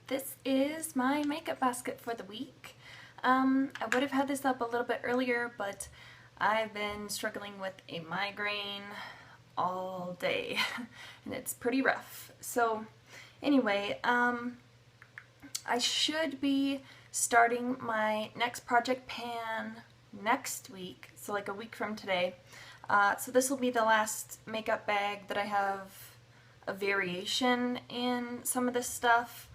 this is my makeup basket for the week. I would have had this up a little bit earlier, but I've been struggling with a migraine all day and it's pretty rough. So anyway, I should be starting my next project pan next week, so like a week from today. So this will be the last makeup bag that I have a variation in some of this stuff.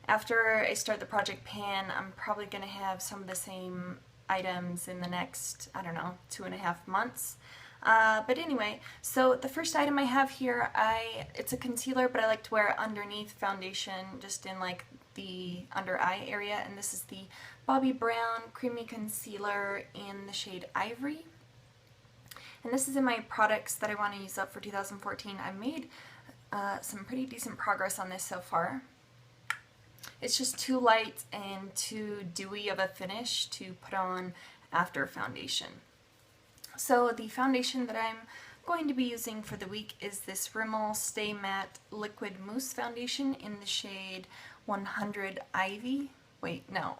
After I start the project pan, I'm probably going to have some of the same items in the next, I don't know, 2.5 months. But anyway, so the first item I have here, it's a concealer, but I like to wear it underneath foundation, just in like the under eye area, and this is the Bobbi Brown Creamy Concealer in the shade Ivory. And this is in my products that I want to use up for 2014. I've made some pretty decent progress on this so far. It's just too light and too dewy of a finish to put on after foundation. So the foundation that I'm going to be using for the week is this Rimmel Stay Matte Liquid Mousse Foundation in the shade 100 Ivy. Wait, no.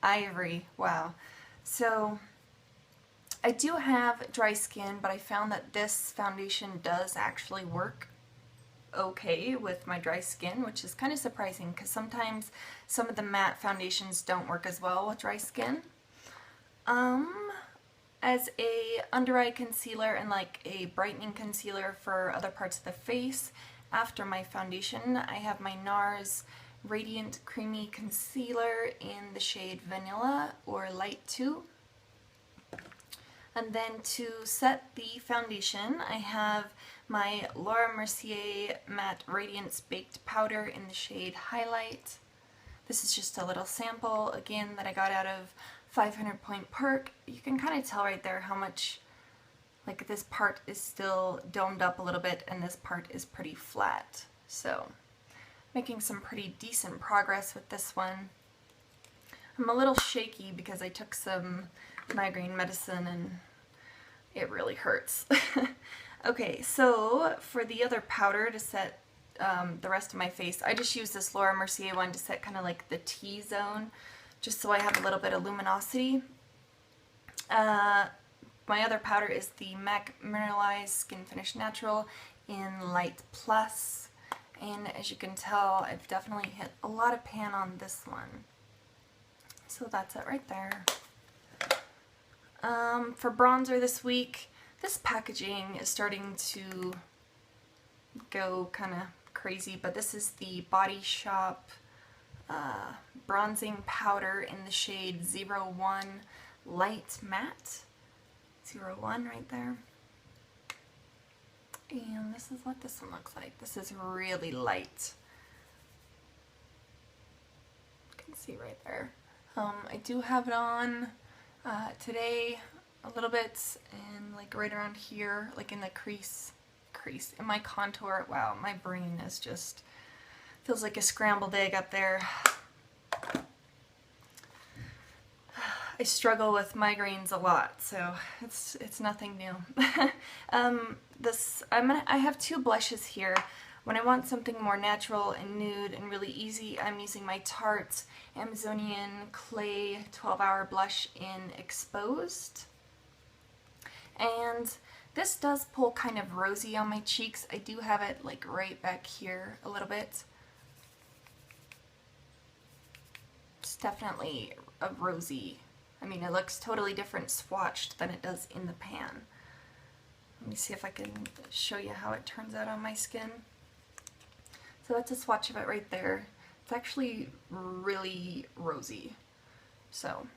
Ivory. Wow. So I do have dry skin, but I found that this foundation does actually work okay with my dry skin, which is kind of surprising because sometimes some of the matte foundations don't work as well with dry skin. As a under eye concealer and like a brightening concealer for other parts of the face, after my foundation, I have my NARS Radiant Creamy Concealer in the shade Vanilla or Light 2. And then to set the foundation, I have my Laura Mercier Matte Radiance Baked Powder in the shade Highlight. This is just a little sample, again, that I got out of 500 Point Perk. You can kind of tell right there how much, like, this part is still domed up a little bit and this part is pretty flat. So, making some pretty decent progress with this one. I'm a little shaky because I took some migraine medicine and it really hurts. Okay, so for the other powder to set the rest of my face, I just use this Laura Mercier one to set kind of like the T-zone, just so I have a little bit of luminosity. My other powder is the MAC Mineralized Skin Finish Natural in Light Plus, and as you can tell, I've definitely hit a lot of pan on this one. So that's it right there. For bronzer this week, this packaging is starting to go kind of crazy, but this is the Body Shop bronzing powder in the shade 01 Light Matte. 01 right there. And this is what this one looks like. This is really light. You can see right there. I do have it on today a little bit, and like right around here, like in the crease in my contour. Wow, my brain is just feels like a scrambled egg up there. I struggle with migraines a lot, so it's nothing new. I have two blushes here. When I want something more natural and nude and really easy, I'm using my Tarte Amazonian Clay 12-Hour Blush in Exposed. And this does pull kind of rosy on my cheeks. I do have it like right back here a little bit. It's definitely a rosy. I mean, it looks totally different swatched than it does in the pan. Let me see if I can show you how it turns out on my skin. So that's a swatch of it right there. It's actually really rosy. So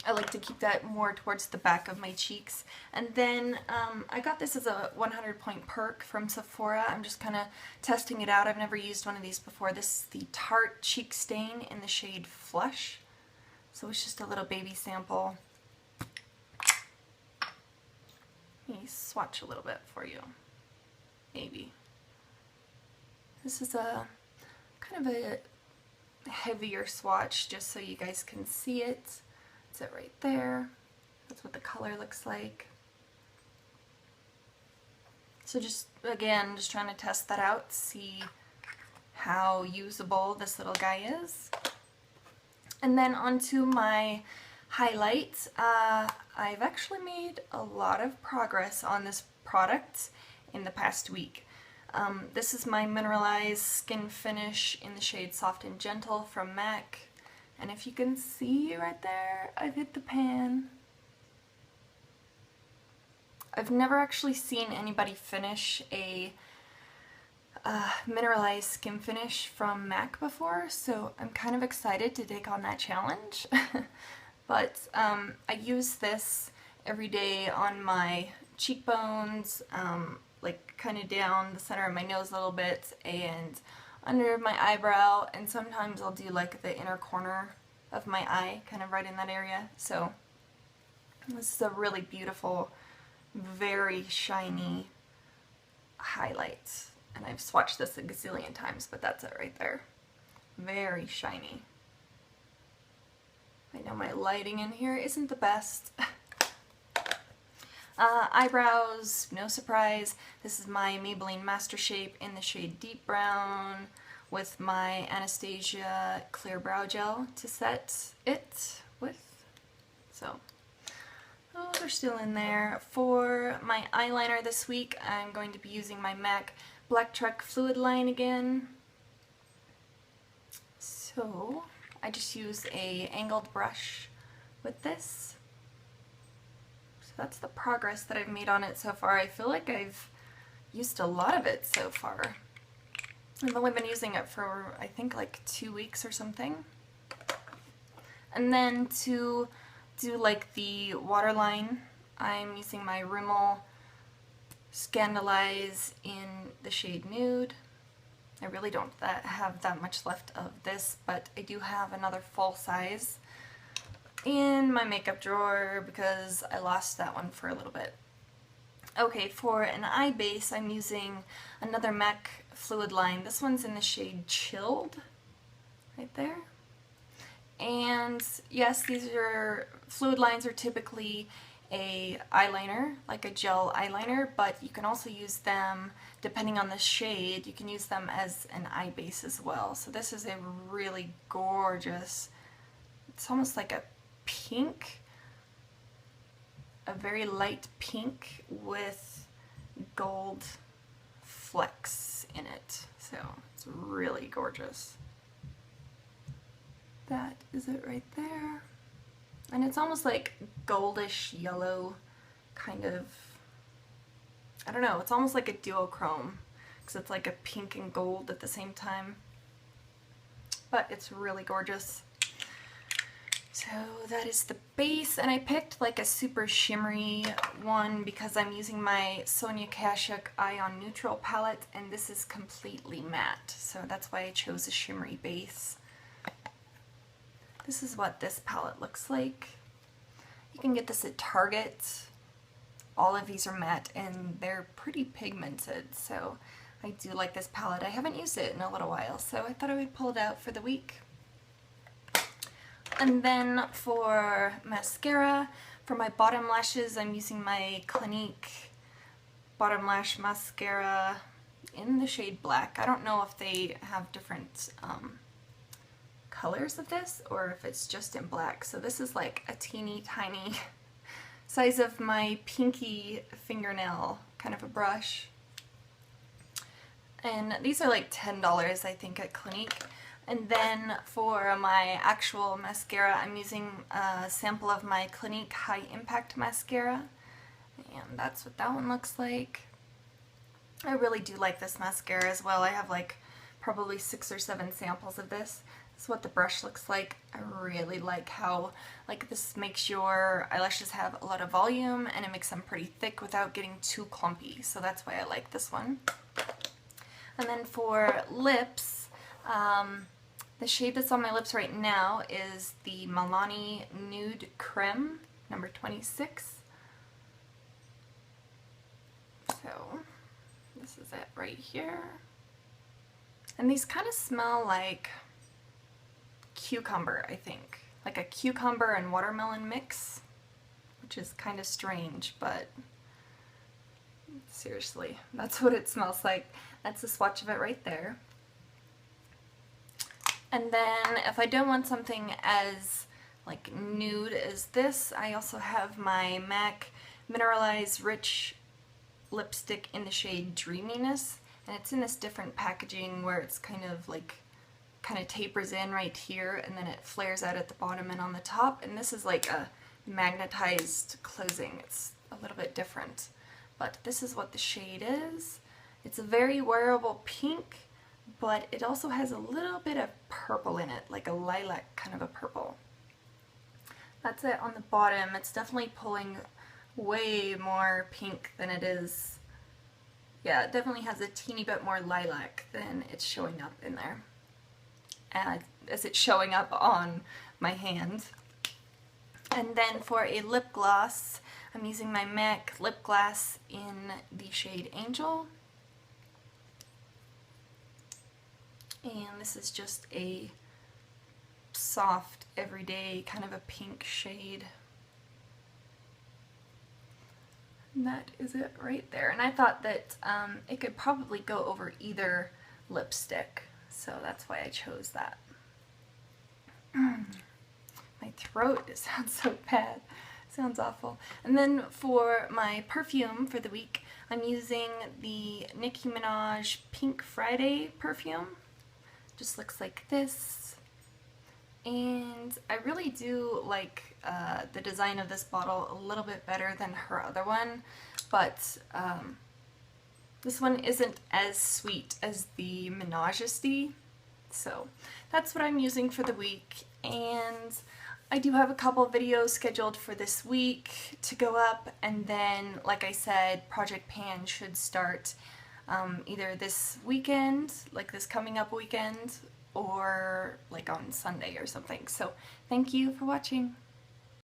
I like to keep that more towards the back of my cheeks. And then I got this as a 100 Point Perk from Sephora. I'm just kind of testing it out. I've never used one of these before. This is the Tarte Cheek Stain in the shade Flush. So it's just a little baby sample. Let me swatch a little bit for you. Maybe. This is a kind of a heavier swatch just so you guys can see it. It's it right there. That's what the color looks like. So just, again, just trying to test that out, see how usable this little guy is. And then onto my highlight. I've actually made a lot of progress on this product in the past week. This is my mineralized skin finish in the shade Soft and Gentle from MAC. And if you can see right there, I've hit the pan. I've never actually seen anybody finish a mineralized skin finish from MAC before, so I'm kind of excited to take on that challenge. But I use this every day on my cheekbones, like kind of down the center of my nose a little bit, and under my eyebrow, and sometimes I'll do like the inner corner of my eye, kind of right in that area. So this is a really beautiful, very shiny highlight. And I've swatched this a gazillion times, but that's it right there. Very shiny. I know my lighting in here isn't the best. Eyebrows, no surprise. This is my Maybelline Master Shape in the shade Deep Brown with my Anastasia Clear Brow Gel to set it with. So, oh, they're still in there. For my eyeliner this week, I'm going to be using my MAC Black Truck Fluid Line again. So I just use a angled brush with this. So that's the progress that I've made on it so far. I feel like I've used a lot of it so far. I've only been using it for I think like 2 weeks or something. And then to do like the waterline, I'm using my Rimmel Scandalize in the shade Nude. I really don't have that much left of this, but I do have another full size in my makeup drawer because I lost that one for a little bit. Okay, for an eye base, I'm using another MAC fluid line. This one's in the shade Chilled, right there. And yes, these are fluid lines are typically a eyeliner, like a gel eyeliner, but you can also use them, depending on the shade, you can use them as an eye base as well. So this is a really gorgeous, it's almost like a pink, a very light pink with gold flecks in it. So it's really gorgeous. That is it right there. And it's almost like goldish yellow, kind of, I don't know, it's almost like a duochrome, because it's like a pink and gold at the same time. But it's really gorgeous. So that is the base, and I picked like a super shimmery one because I'm using my Sonia Kashuk Ion Neutral palette, and this is completely matte, so that's why I chose a shimmery base. This is what this palette looks like. You can get this at Target. All of these are matte and they're pretty pigmented, so I do like this palette. I haven't used it in a little while, so I thought I would pull it out for the week. And then for mascara, for my bottom lashes, I'm using my Clinique Bottom Lash Mascara in the shade Black. I don't know if they have different colors of this or if it's just in black. So this is like a teeny tiny size of my pinky fingernail, kind of a brush. And these are like $10 I think at Clinique. And then for my actual mascara, I'm using a sample of my Clinique High Impact Mascara. And that's what that one looks like. I really do like this mascara as well. I have like probably 6 or 7 samples of this. This is what the brush looks like. I really like how like this makes your eyelashes have a lot of volume and it makes them pretty thick without getting too clumpy. So that's why I like this one. And then for lips, the shade that's on my lips right now is the Milani Nude Creme, number 26. So this is it right here. And these kind of smell like cucumber, I think. Like a cucumber and watermelon mix, which is kind of strange, but seriously, that's what it smells like. That's the swatch of it right there. And then if I don't want something as like nude as this, I also have my MAC Mineralized Rich lipstick in the shade Dreaminess, and it's in this different packaging where it's kind of tapers in right here and then it flares out at the bottom and on the top, and this is like a magnetized closing. It's a little bit different, but this is what the shade is. It's a very wearable pink, but it also has a little bit of purple in it, like a lilac kind of a purple. That's it on the bottom. It's definitely pulling way more pink than it is. Yeah, it definitely has a teeny bit more lilac than it's showing up in there, as it's showing up on my hand. And then for a lip gloss, I'm using my MAC lip gloss in the shade Angel. And this is just a soft, everyday kind of a pink shade. And that is it right there. And I thought that it could probably go over either lipstick, so that's why I chose that. My throat, it sounds so bad. Sounds awful. And then for my perfume for the week, I'm using the Nicki Minaj Pink Friday perfume. Just looks like this. And I really do like the design of this bottle a little bit better than her other one, but this one isn't as sweet as the Majesty. So that's what I'm using for the week, and I do have a couple videos scheduled for this week to go up, and then, like I said, Project Pan should start either this weekend, like this coming up weekend, or like on Sunday or something. So thank you for watching.